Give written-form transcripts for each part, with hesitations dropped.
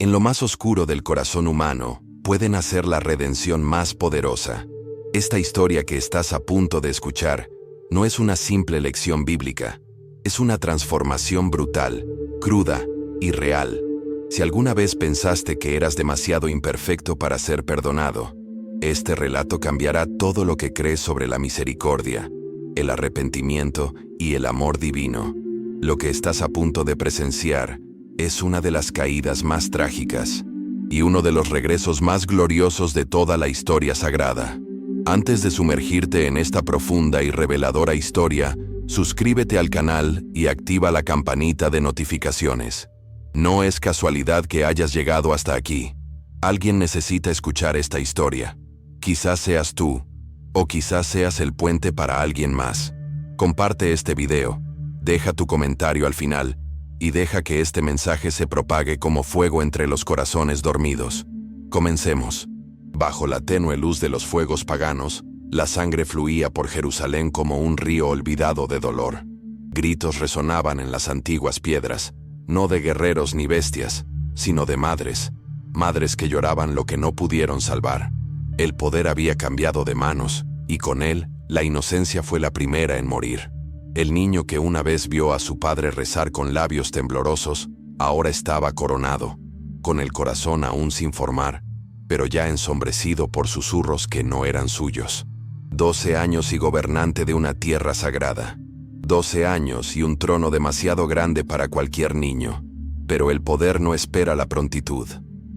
En lo más oscuro del corazón humano puede nacer la redención más poderosa. Esta historia que estás a punto de escuchar no es una simple lección bíblica, es una transformación brutal, cruda y real. Si alguna vez pensaste que eras demasiado imperfecto para ser perdonado, este relato cambiará todo lo que crees sobre la misericordia, el arrepentimiento y el amor divino. Lo que estás a punto de presenciar es una de las caídas más trágicas y uno de los regresos más gloriosos de toda la historia sagrada. Antes de sumergirte en esta profunda y reveladora historia, suscríbete al canal y activa la campanita de notificaciones. No es casualidad que hayas llegado hasta aquí. Alguien necesita escuchar esta historia. Quizás seas tú, o quizás seas el puente para alguien más. Comparte este video, deja tu comentario al final, y deja que este mensaje se propague como fuego entre los corazones dormidos. Comencemos. Bajo la tenue luz de los fuegos paganos, la sangre fluía por Jerusalén como un río olvidado de dolor. Gritos resonaban en las antiguas piedras, no de guerreros ni bestias, sino de madres, madres que lloraban lo que no pudieron salvar. El poder había cambiado de manos, y con él, la inocencia fue la primera en morir. El niño que una vez vio a su padre rezar con labios temblorosos, ahora estaba coronado, con el corazón aún sin formar, pero ya ensombrecido por susurros que no eran suyos. 12 años y gobernante de una tierra sagrada. 12 años y un trono demasiado grande para cualquier niño. Pero el poder no espera la prontitud.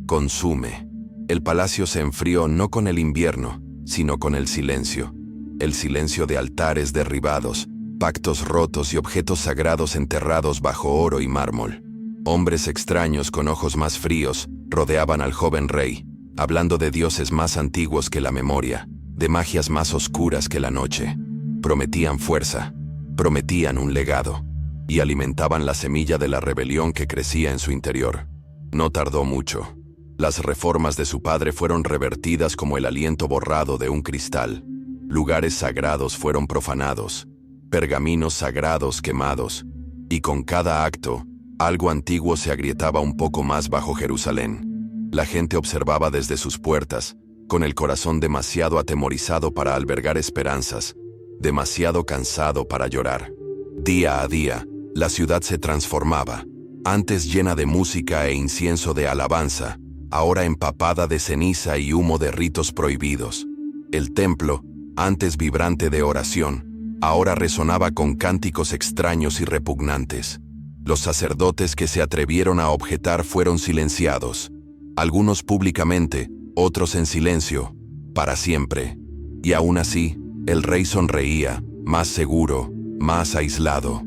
Consume. El palacio se enfrió no con el invierno, sino con el silencio. El silencio de altares derribados, pactos rotos y objetos sagrados enterrados bajo oro y mármol. Hombres extraños con ojos más fríos rodeaban al joven rey, hablando de dioses más antiguos que la memoria, de magias más oscuras que la noche. Prometían fuerza, prometían un legado, y alimentaban la semilla de la rebelión que crecía en su interior. No tardó mucho. Las reformas de su padre fueron revertidas como el aliento borrado de un cristal. Lugares sagrados fueron profanados, pergaminos sagrados quemados, y con cada acto, algo antiguo se agrietaba un poco más bajo Jerusalén. La gente observaba desde sus puertas, con el corazón demasiado atemorizado para albergar esperanzas, demasiado cansado para llorar. Día a día, la ciudad se transformaba, antes llena de música e incienso de alabanza, ahora empapada de ceniza y humo de ritos prohibidos. El templo, antes vibrante de oración, ahora resonaba con cánticos extraños y repugnantes. Los sacerdotes que se atrevieron a objetar fueron silenciados, algunos públicamente, otros en silencio, para siempre. Y aún así, el rey sonreía, más seguro, más aislado.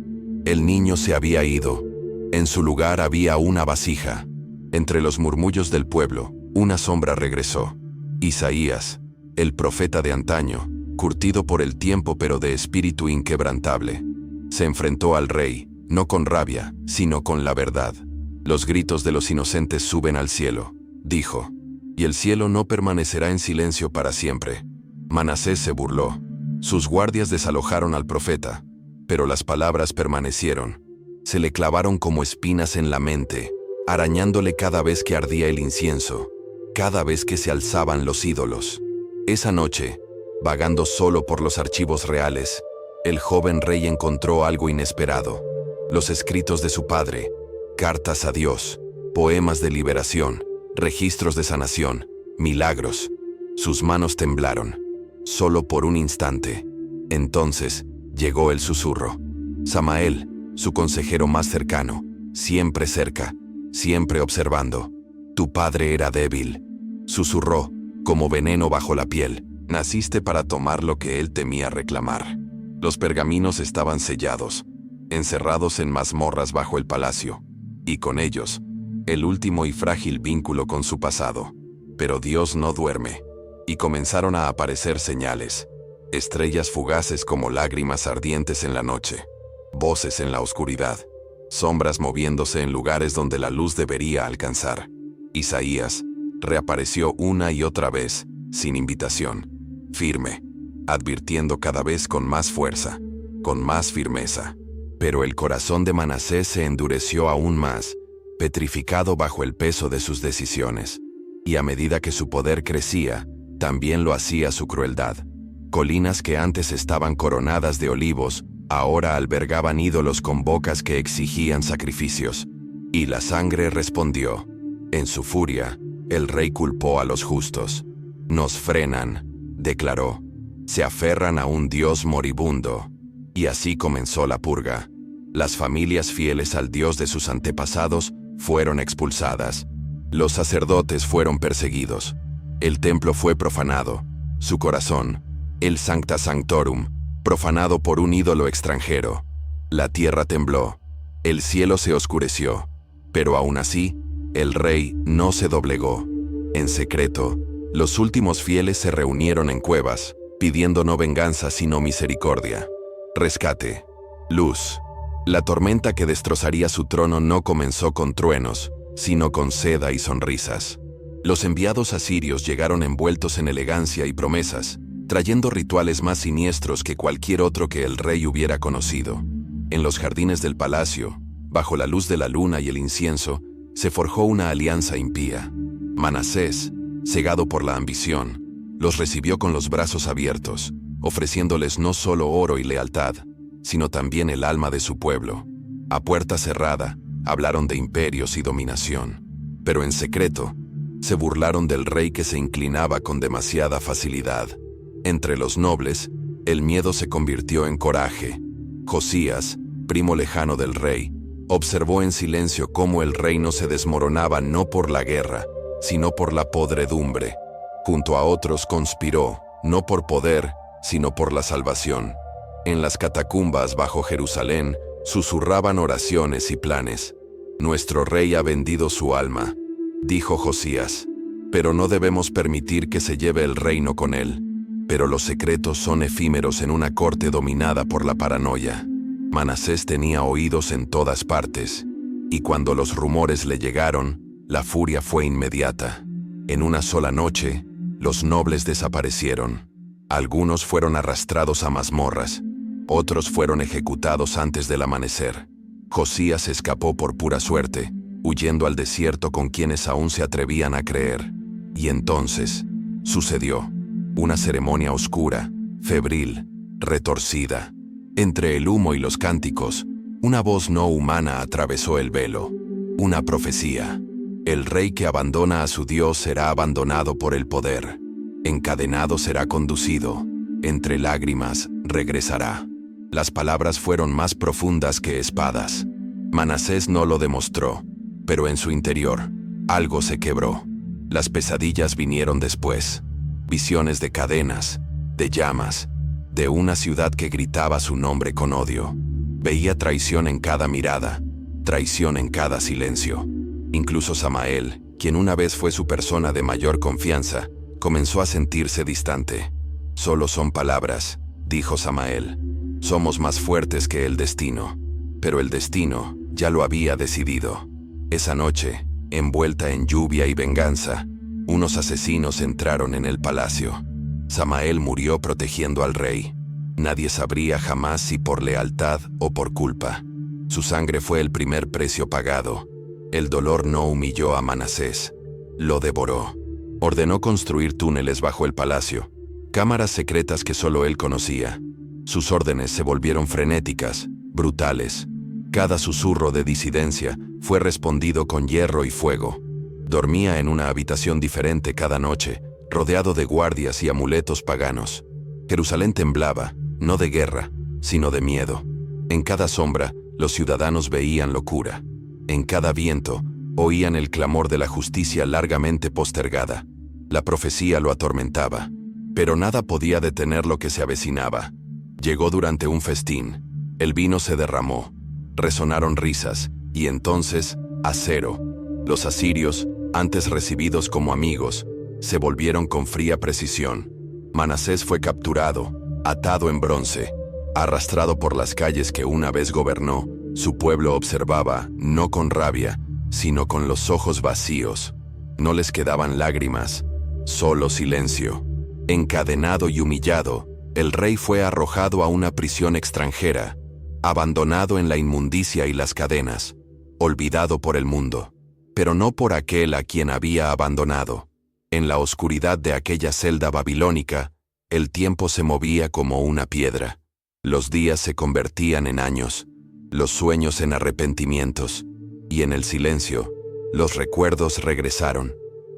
El niño se había ido. En su lugar había una vasija. Entre los murmullos del pueblo, una sombra regresó. Isaías, el profeta de antaño, curtido por el tiempo pero de espíritu inquebrantable. Se enfrentó al rey, no con rabia, sino con la verdad. Los gritos de los inocentes suben al cielo, dijo, y el cielo no permanecerá en silencio para siempre. Manasés se burló. Sus guardias desalojaron al profeta, pero las palabras permanecieron. Se le clavaron como espinas en la mente, arañándole cada vez que ardía el incienso, cada vez que se alzaban los ídolos. Esa noche, vagando solo por los archivos reales, el joven rey encontró algo inesperado. Los escritos de su padre, cartas a Dios, poemas de liberación, registros de sanación, milagros. Sus manos temblaron, solo por un instante. Entonces, llegó el susurro. Samael, su consejero más cercano, siempre cerca, siempre observando. Tu padre era débil. Susurró, como veneno bajo la piel. Naciste para tomar lo que él temía reclamar. Los pergaminos estaban sellados, encerrados en mazmorras bajo el palacio, y con ellos, el último y frágil vínculo con su pasado. Pero Dios no duerme, y comenzaron a aparecer señales, estrellas fugaces como lágrimas ardientes en la noche, voces en la oscuridad, sombras moviéndose en lugares donde la luz debería alcanzar. Isaías reapareció una y otra vez, sin invitación, firme, advirtiendo cada vez con más fuerza, con más firmeza. Pero el corazón de Manasés se endureció aún más, petrificado bajo el peso de sus decisiones. Y a medida que su poder crecía, también lo hacía su crueldad. Colinas que antes estaban coronadas de olivos, ahora albergaban ídolos con bocas que exigían sacrificios. Y la sangre respondió. En su furia, el rey culpó a los justos. Nos frenan, declaró. Se aferran a un dios moribundo. Y así comenzó la purga. Las familias fieles al dios de sus antepasados fueron expulsadas. Los sacerdotes fueron perseguidos. El templo fue profanado. Su corazón, el Sancta Sanctorum, profanado por un ídolo extranjero. La tierra tembló. El cielo se oscureció. Pero aún así, el rey no se doblegó. En secreto, los últimos fieles se reunieron en cuevas, pidiendo no venganza sino misericordia. Rescate. Luz. La tormenta que destrozaría su trono no comenzó con truenos, sino con seda y sonrisas. Los enviados asirios llegaron envueltos en elegancia y promesas, trayendo rituales más siniestros que cualquier otro que el rey hubiera conocido. En los jardines del palacio, bajo la luz de la luna y el incienso, se forjó una alianza impía. Manasés, cegado por la ambición, los recibió con los brazos abiertos, ofreciéndoles no solo oro y lealtad, sino también el alma de su pueblo. A puerta cerrada, hablaron de imperios y dominación, pero en secreto, se burlaron del rey que se inclinaba con demasiada facilidad. Entre los nobles, el miedo se convirtió en coraje. Josías, primo lejano del rey, observó en silencio cómo el reino se desmoronaba no por la guerra, sino por la podredumbre. Junto a otros conspiró, no por poder, sino por la salvación. En las catacumbas bajo Jerusalén, susurraban oraciones y planes. Nuestro rey ha vendido su alma, dijo Josías, pero no debemos permitir que se lleve el reino con él. Pero los secretos son efímeros en una corte dominada por la paranoia. Manasés tenía oídos en todas partes, y cuando los rumores le llegaron, la furia fue inmediata. En una sola noche, los nobles desaparecieron. Algunos fueron arrastrados a mazmorras, otros fueron ejecutados antes del amanecer. Josías escapó por pura suerte, huyendo al desierto con quienes aún se atrevían a creer. Y entonces, sucedió. Una ceremonia oscura, febril, retorcida. Entre el humo y los cánticos, una voz no humana atravesó el velo. Una profecía. El rey que abandona a su Dios será abandonado por el poder. Encadenado será conducido. Entre lágrimas, regresará. Las palabras fueron más profundas que espadas. Manasés no lo demostró, pero en su interior, algo se quebró. Las pesadillas vinieron después. Visiones de cadenas, de llamas, de una ciudad que gritaba su nombre con odio. Veía traición en cada mirada, traición en cada silencio. Incluso Samael, quien una vez fue su persona de mayor confianza, comenzó a sentirse distante. Solo son palabras, dijo Samael. Somos más fuertes que el destino. Pero el destino ya lo había decidido. Esa noche, envuelta en lluvia y venganza, unos asesinos entraron en el palacio. Samael murió protegiendo al rey. Nadie sabría jamás si por lealtad o por culpa. Su sangre fue el primer precio pagado. El dolor no humilló a Manasés, lo devoró. Ordenó construir túneles bajo el palacio, cámaras secretas que solo él conocía. Sus órdenes se volvieron frenéticas, brutales. Cada susurro de disidencia fue respondido con hierro y fuego. Dormía en una habitación diferente cada noche, rodeado de guardias y amuletos paganos. Jerusalén temblaba, no de guerra, sino de miedo. En cada sombra, los ciudadanos veían locura. En cada viento, oían el clamor de la justicia largamente postergada. La profecía lo atormentaba, pero nada podía detener lo que se avecinaba. Llegó durante un festín. El vino se derramó. Resonaron risas, y entonces, acero. Los asirios, antes recibidos como amigos, se volvieron con fría precisión. Manasés fue capturado, atado en bronce, arrastrado por las calles que una vez gobernó. Su pueblo observaba, no con rabia, sino con los ojos vacíos. No les quedaban lágrimas, solo silencio. Encadenado y humillado, el rey fue arrojado a una prisión extranjera, abandonado en la inmundicia y las cadenas. olvidado por el mundo, pero no por aquel a quien había abandonado. En la oscuridad de aquella celda babilónica, el tiempo se movía como una piedra. Los días se convertían en años, los sueños en arrepentimientos, y en el silencio, los recuerdos regresaron,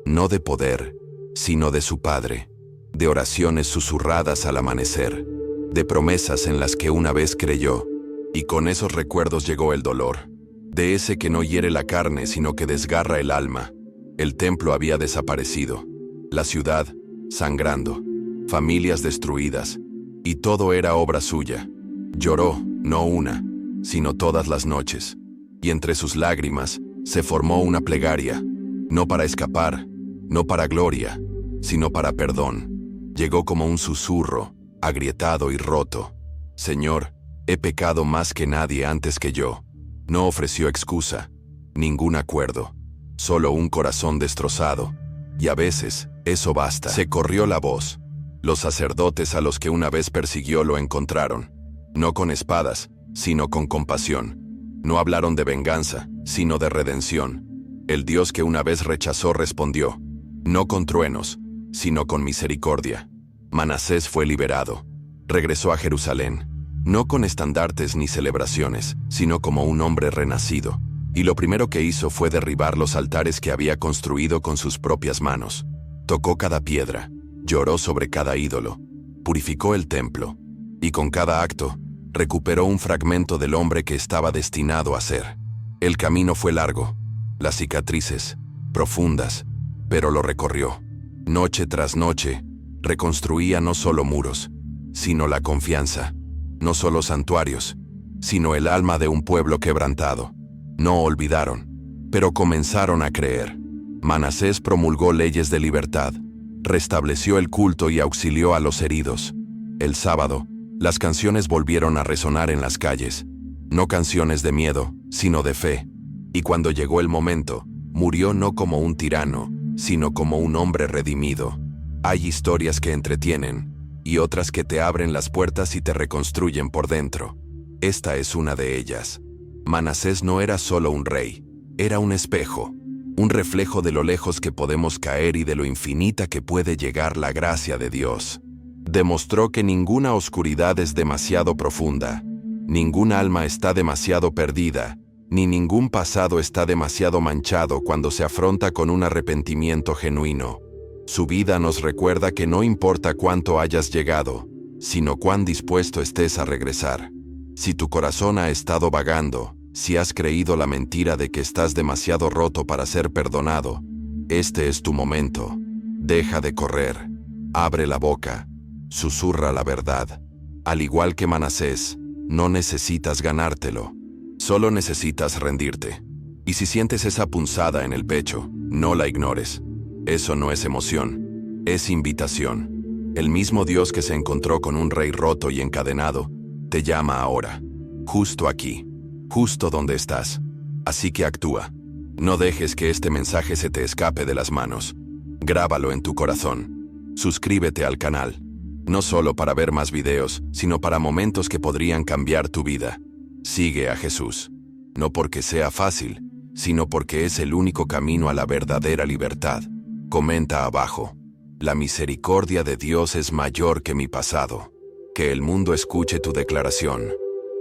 no de poder, sino de su Padre, de oraciones susurradas al amanecer, de promesas en las que una vez creyó, y con esos recuerdos llegó el dolor, de ese que no hiere la carne sino que desgarra el alma. El templo había desaparecido, la ciudad sangrando, familias destruidas, y todo era obra suya. Lloró, no una, sino todas las noches, y entre sus lágrimas se formó una plegaria, no para escapar, no para gloria, sino para perdón. Llegó como un susurro, agrietado y roto. Señor, he pecado más que nadie antes que yo. No ofreció excusa, ningún acuerdo, solo un corazón destrozado. Y a veces, eso basta. Se corrió la voz. Los sacerdotes a los que una vez persiguió lo encontraron, no con espadas, sino con compasión. No hablaron de venganza, sino de redención. El Dios que una vez rechazó respondió, no con truenos, sino con misericordia. Manasés fue liberado. Regresó a Jerusalén, no con estandartes ni celebraciones, sino como un hombre renacido. Y lo primero que hizo fue derribar los altares que había construido con sus propias manos. Tocó cada piedra, lloró sobre cada ídolo, purificó el templo, y con cada acto, recuperó un fragmento del hombre que estaba destinado a ser. El camino fue largo, las cicatrices, profundas, pero lo recorrió. Noche tras noche, reconstruía no solo muros, sino la confianza, no solo santuarios, sino el alma de un pueblo quebrantado. No olvidaron, pero comenzaron a creer. Manasés promulgó leyes de libertad, restableció el culto y auxilió a los heridos. El sábado, las canciones volvieron a resonar en las calles, no canciones de miedo, sino de fe. Y cuando llegó el momento, murió no como un tirano, sino como un hombre redimido. Hay historias que entretienen, y otras que te abren las puertas y te reconstruyen por dentro. Esta es una de ellas. Manasés no era solo un rey, era un espejo, un reflejo de lo lejos que podemos caer y de lo infinita que puede llegar la gracia de Dios. Demostró que ninguna oscuridad es demasiado profunda, ningún alma está demasiado perdida, ni ningún pasado está demasiado manchado cuando se afronta con un arrepentimiento genuino. Su vida nos recuerda que no importa cuánto hayas llegado, sino cuán dispuesto estés a regresar. Si tu corazón ha estado vagando, si has creído la mentira de que estás demasiado roto para ser perdonado, este es tu momento. Deja de correr, abre la boca, susurra la verdad. Al igual que Manasés, no necesitas ganártelo, solo necesitas rendirte. Y si sientes esa punzada en el pecho, no la ignores. Eso no es emoción, es invitación. El mismo Dios que se encontró con un rey roto y encadenado, te llama ahora, justo aquí, justo donde estás. Así que actúa. No dejes que este mensaje se te escape de las manos. Grábalo en tu corazón. Suscríbete al canal, no solo para ver más videos, sino para momentos que podrían cambiar tu vida. Sigue a Jesús, no porque sea fácil, sino porque es el único camino a la verdadera libertad. Comenta abajo, la misericordia de Dios es mayor que mi pasado. Que el mundo escuche tu declaración,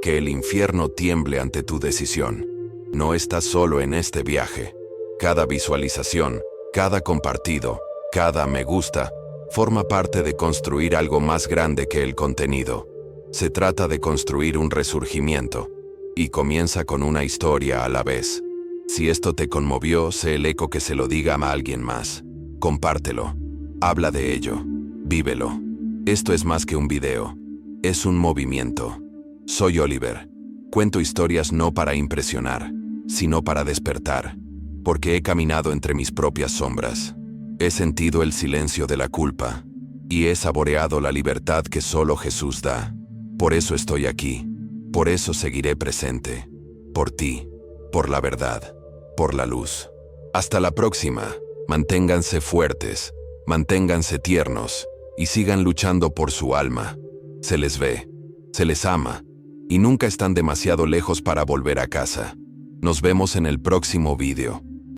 que el infierno tiemble ante tu decisión. No estás solo en este viaje. Cada visualización, cada compartido, cada me gusta, forma parte de construir algo más grande que el contenido. Se trata de construir un resurgimiento, y comienza con una historia a la vez. Si esto te conmovió, sé el eco que se lo diga a alguien más. Compártelo. Habla de ello. Vívelo. Esto es más que un video. Es un movimiento. Soy Oliver. Cuento historias no para impresionar, sino para despertar. Porque he caminado entre mis propias sombras. He sentido el silencio de la culpa. Y he saboreado la libertad que solo Jesús da. Por eso estoy aquí. Por eso seguiré presente. Por ti. Por la verdad. Por la luz. Hasta la próxima. Manténganse fuertes. Manténganse tiernos. Y sigan luchando por su alma. Se les ve, se les ama, y nunca están demasiado lejos para volver a casa. Nos vemos en el próximo vídeo.